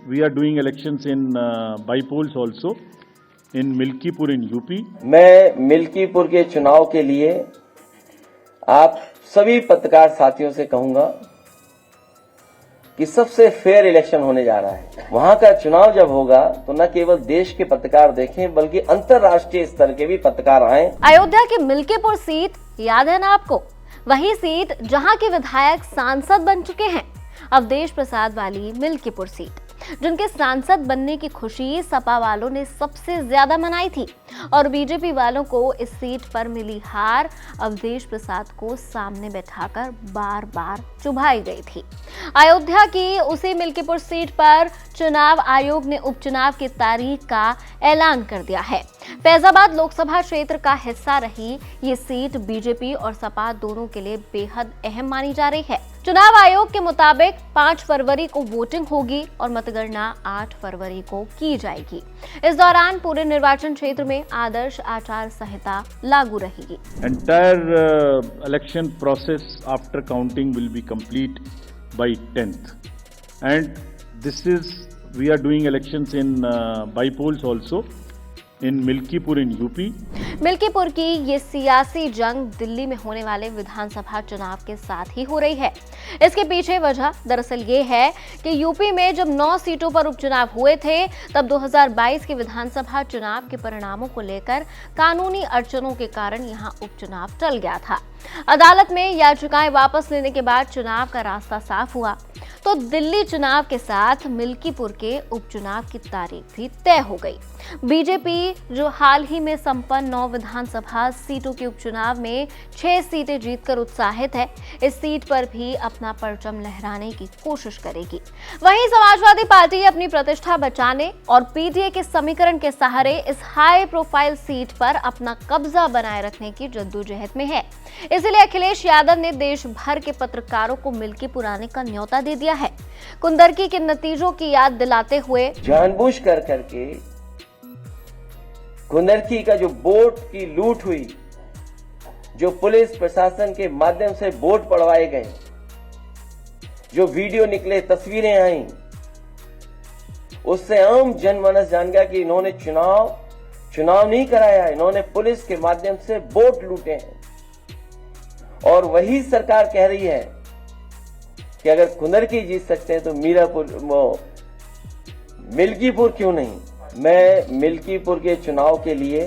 we are doing elections in by-polls also in Milkipur in UP. मैं मिल्कीपुर के चुनाव के लिए आप सभी पत्रकार साथियों से कहूंगा कि सबसे फेयर इलेक्शन होने जा रहा है। वहां का चुनाव जब होगा तो न केवल देश के पत्रकार देखें बल्कि अंतर्राष्ट्रीय स्तर के भी पत्रकार आए। अयोध्या की मिल्कीपुर सीट याद है ना आपको? वही सीट जहां के विधायक सांसद बन चुके हैं। अवधेश प्रसाद वाली मिल्कीपुर सीट, जिनके सांसद बनने की खुशी सपा वालों ने सबसे ज्यादा मनाई थी और बीजेपी वालों को इस सीट पर मिली हार अवधेश प्रसाद को सामने बैठाकर बार बार चुभाई गई थी। अयोध्या की उसी मिल्कीपुर सीट पर चुनाव आयोग ने उपचुनाव की तारीख का ऐलान कर दिया है। फैजाबाद लोकसभा क्षेत्र का हिस्सा रही ये सीट बीजेपी और सपा दोनों के लिए बेहद अहम मानी जा रही है। चुनाव आयोग के मुताबिक 5 फरवरी को वोटिंग होगी और मतगणना 8 फरवरी को की जाएगी। इस दौरान पूरे निर्वाचन क्षेत्र में आदर्श आचार संहिता लागू रहेगी। Entire election process after counting will be complete by 10th, and we are doing elections in by-polls also in Milkipur in UP. Milkipur की ये सियासी जंग दिल्ली में होने वाले विधानसभा चुनाव के साथ ही हो रही है। इसके पीछे वजह दरअसल ये है कि यूपी में जब 9 सीटों पर उपचुनाव हुए थे तब 2022 के विधानसभा चुनाव के परिणामों को लेकर कानूनी अड़चनों के कारण यहां उपचुनाव टल गया था। अदालत में याचिकाएं वापस लेने के बाद चुनाव का रास्ता साफ हुआ तो दिल्ली चुनाव के साथ मिल्कीपुर के उपचुनाव की तारीख भी तय हो गई। बीजेपी जो हाल ही में संपन्न 9 विधानसभा सीटों के उपचुनाव में 6 सीटें जीतकर उत्साहित है, इस सीट पर भी अपना परचम लहराने की कोशिश करेगी। वहीं समाजवादी पार्टी अपनी प्रतिष्ठा बचाने और पीटीए के समीकरण के सहारे इस हाई प्रोफाइल सीट पर अपना कब्जा बनाए रखने की जद्दोजहद में है। इसलिए अखिलेश यादव ने देश भर के पत्रकारों को मिल्कीपुर आने का न्योता दे दिया है। कुंदरकी के नतीजों की याद दिलाते हुए जानबूझ करके कुंदरकी का जो वोट की लूट हुई, जो पुलिस प्रशासन के माध्यम से वोट पड़वाए गए, जो वीडियो निकले, तस्वीरें आई, उससे आम जनमानस जान गया कि इन्होंने चुनाव नहीं कराया, इन्होंने पुलिस के माध्यम से वोट लूटे हैं। और वही सरकार कह रही है कि अगर कुंदरकी जीत सकते हैं तो मिल्कीपुर क्यों नहीं। मैं मिल्कीपुर के चुनाव के लिए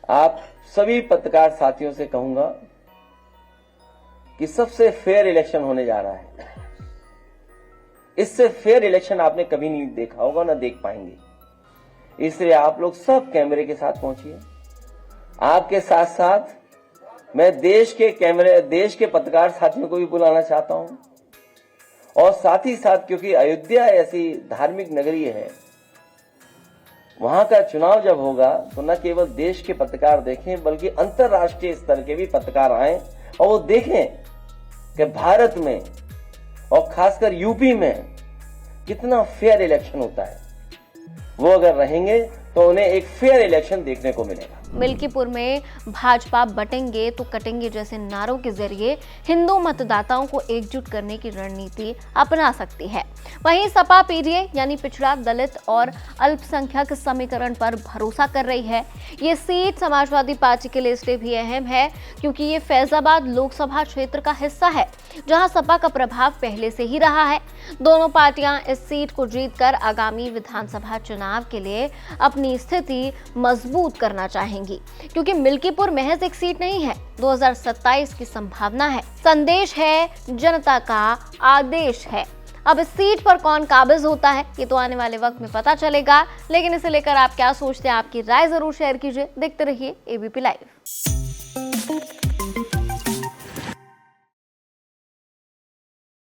आप सभी पत्रकार साथियों से कहूंगा कि सबसे फेयर इलेक्शन होने जा रहा है। इससे फेयर इलेक्शन आपने कभी नहीं देखा होगा, ना देख पाएंगे। इसलिए आप लोग सब कैमरे के साथ पहुंचिए। आपके साथ साथ मैं देश के पत्रकार साथियों को भी बुलाना चाहता हूं, और साथ ही साथ क्योंकि अयोध्या ऐसी धार्मिक नगरी है, वहां का चुनाव जब होगा तो न केवल देश के पत्रकार देखें बल्कि अंतर्राष्ट्रीय स्तर के भी पत्रकार आए और वो देखें कि भारत में और खासकर यूपी में कितना फेयर इलेक्शन होता है। वो अगर रहेंगे तो उन्हें एक फेयर इलेक्शन देखने को मिलेगा। मिल्कीपुर में भाजपा बटेंगे तो कटेंगे जैसे नारों के जरिए हिंदू मतदाताओं को एकजुट करने की रणनीति अपना सकती है। वहीं सपा पीडीए यानी पिछड़ा, दलित और अल्पसंख्यक समीकरण पर भरोसा कर रही है। ये सीट समाजवादी पार्टी के लिए इसलिए भी अहम है क्योंकि ये फैजाबाद लोकसभा क्षेत्र का हिस्सा है जहां सपा का प्रभाव पहले से ही रहा है। दोनों पार्टियां इस सीट को जीतकर आगामी विधानसभा चुनाव के लिए अपनी स्थिति मजबूत करना चाहेंगी, क्योंकि मिल्कीपुर महज एक सीट नहीं है, 2027 की संभावना है। संदेश है, जनता का आदेश है। अब इस सीट पर कौन काबिज होता है ये तो आने वाले वक्त में पता चलेगा, लेकिन इसे लेकर आप क्या सोचते हैं, आपकी राय जरूर शेयर कीजिए। देखते रहिए एबीपी लाइव।